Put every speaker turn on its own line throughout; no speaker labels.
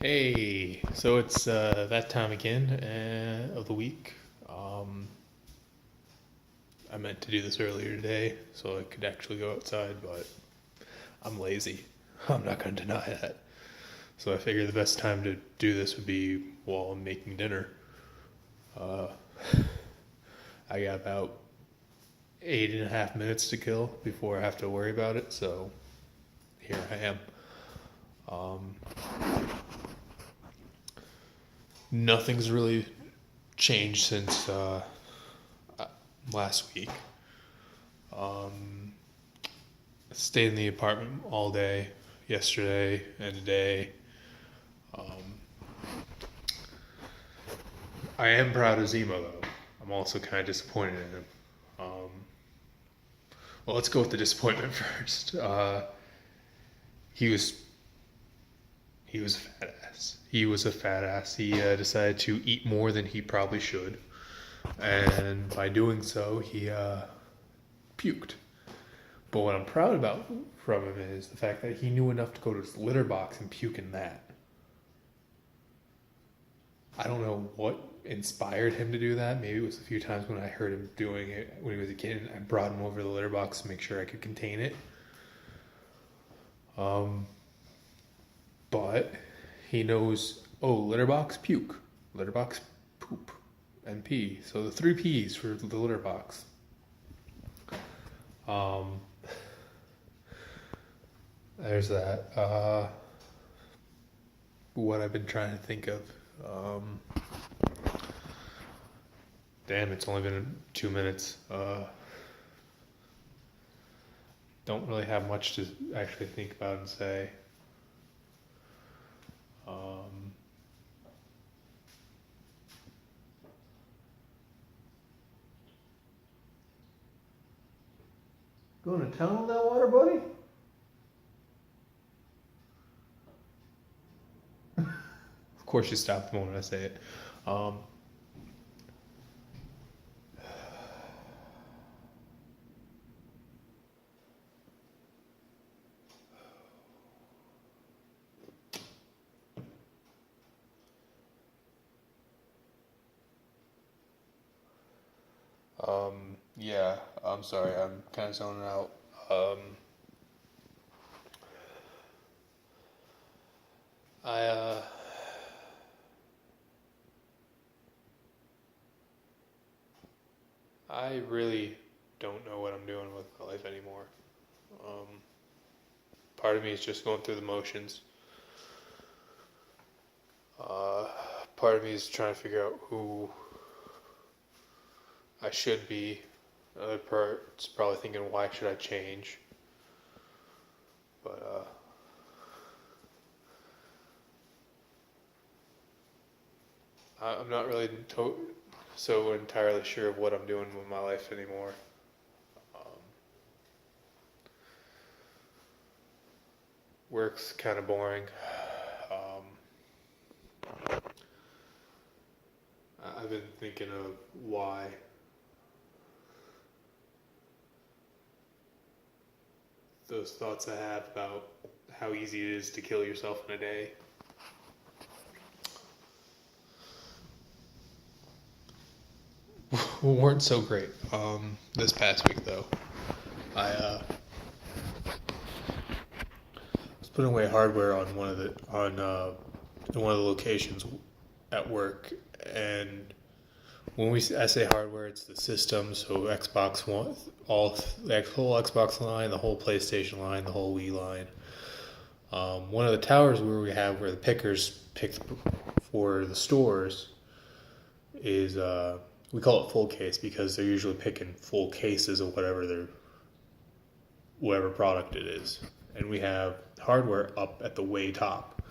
Hey, so it's that time again of the week. I meant to do this earlier today so I could actually go outside, but I'm lazy. I'm not going to deny that. So I figured the best time to do this would be while I'm making dinner. Uh, I got about 8.5 minutes to kill before I have to worry about it, so here I am. Um, Nothing's really changed since last week. Um, Stayed in the apartment all day yesterday and today. Um, I am proud of Zemo though. I'm also kind of disappointed in him. Um, well, let's go with the disappointment first. He was he was a fat ass. He was a fat ass. He decided to eat more than he probably should, and by doing so, he puked. But what I'm proud about from him is the fact that he knew enough to go to his litter box and puke in that. I don't know what inspired him to do that. Maybe it was a few times when I heard him doing it when he was a kid. And I brought him over to the litter box to make sure I could contain it. Um, but he knows, oh, litter box, puke. Litter box, poop. And pee. So the three P's for the litter box. Um, there's that. What I've been trying to think of. Um, Damn, it's only been 2 minutes. Don't really have much to actually think about and say. Um, Going to town with that water, buddy? Of course, you stop the moment I say it. Um, yeah, I'm sorry, I'm kind of zoning out. Um, I I really don't know what I'm doing with my life anymore. Um, Part of me is just going through the motions. Uh, Part of me is trying to figure out who I should be. Another part's probably thinking, why should I change? But I'm not really so entirely sure of what I'm doing with my life anymore. Um, Work's kind of boring. I've been thinking of why those thoughts I have about how easy it is to kill yourself in a day. Weren't so great. This past week though, I was putting away hardware on in one of the locations at work, and when I say hardware, it's the system. So Xbox One, all the whole Xbox line, the whole PlayStation line, the whole Wii line. One of the towers where the pickers pick for the stores is we call it full case because they're usually picking full cases of whatever product it is, and we have hardware up at the way top.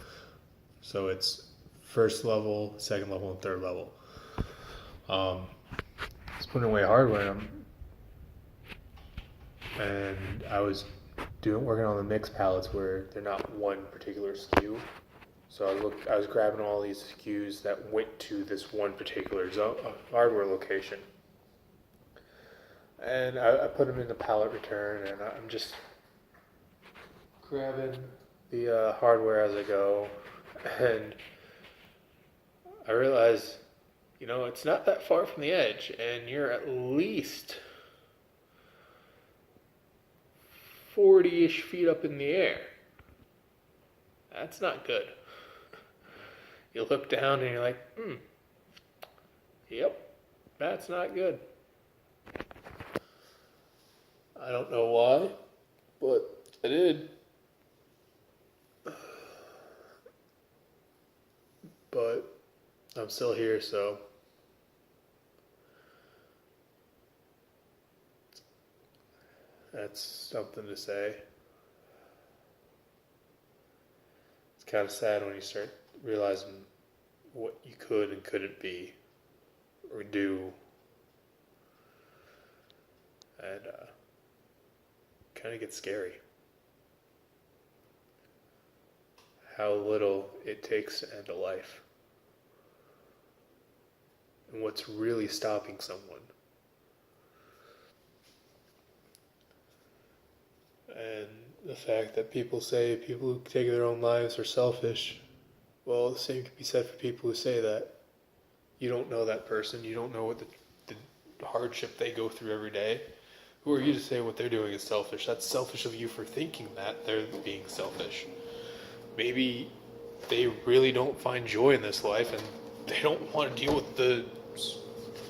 So it's first level, second level, and third level. It's putting away hardware, and I was working on the mix pallets where they're not one particular SKU. So I was grabbing all these SKUs that went to this one particular hardware location, and I put them in the pallet return, and I'm just grabbing the hardware as I go. And I realized, it's not that far from the edge, and you're at least 40-ish feet up in the air. That's not good. You look down and you're like, yep, that's not good. I don't know why, but I did. But I'm still here, so that's something to say. It's kind of sad when you start realizing what you could and couldn't be or do. And kind of gets scary. How little it takes to end a life. And what's really stopping someone. And the fact that people say people who take their own lives are selfish. Well, the same can be said for people who say that. You don't know that person. You don't know what the hardship they go through every day. Who are you to say what they're doing is selfish? That's selfish of you for thinking that they're being selfish. Maybe they really don't find joy in this life and they don't want to deal with the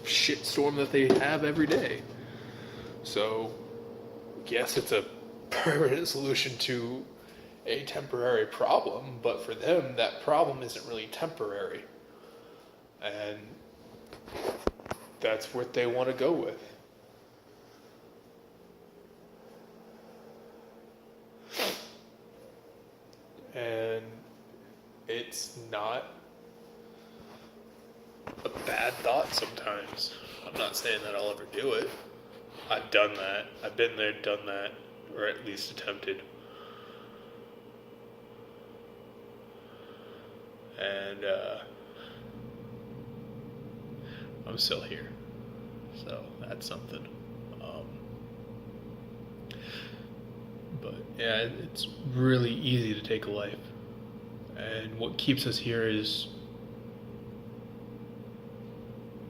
shitstorm that they have every day. So, yes, it's a permanent solution to a temporary problem, but for them, that problem isn't really temporary. And that's what they want to go with. And it's not a bad thought sometimes. I'm not saying that I'll ever do it. I've done that. I've been there, done that, or at least attempted. And I'm still here. So that's something. But yeah, it's really easy to take a life. And what keeps us here is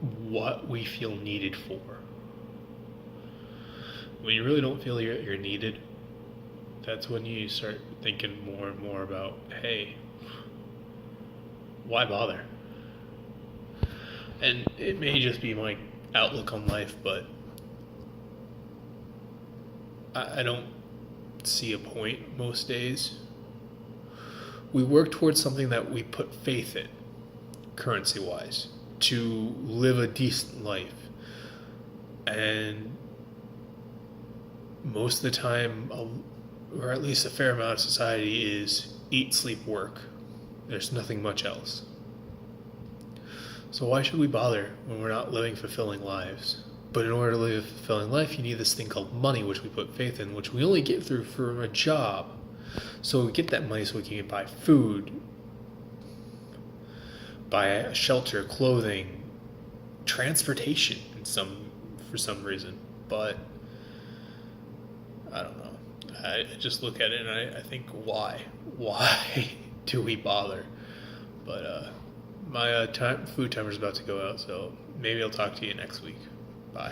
what we feel needed for. When you really don't feel you're needed, that's when you start thinking more and more about, hey, why bother? And it may just be my outlook on life, but I don't see a point most days. We work towards something that we put faith in, currency-wise, to live a decent life. And most of the time, or at least a fair amount of society, is eat, sleep, work. There's nothing much else. So why should we bother when we're not living fulfilling lives? But in order to live a fulfilling life, you need this thing called money, which we put faith in, which we only get through from a job. So we get that money so we can buy food, buy shelter, clothing, transportation for some reason. But I don't know. I just look at it and I think, why? Why do we bother? But my food timer is about to go out, so maybe I'll talk to you next week. Bye.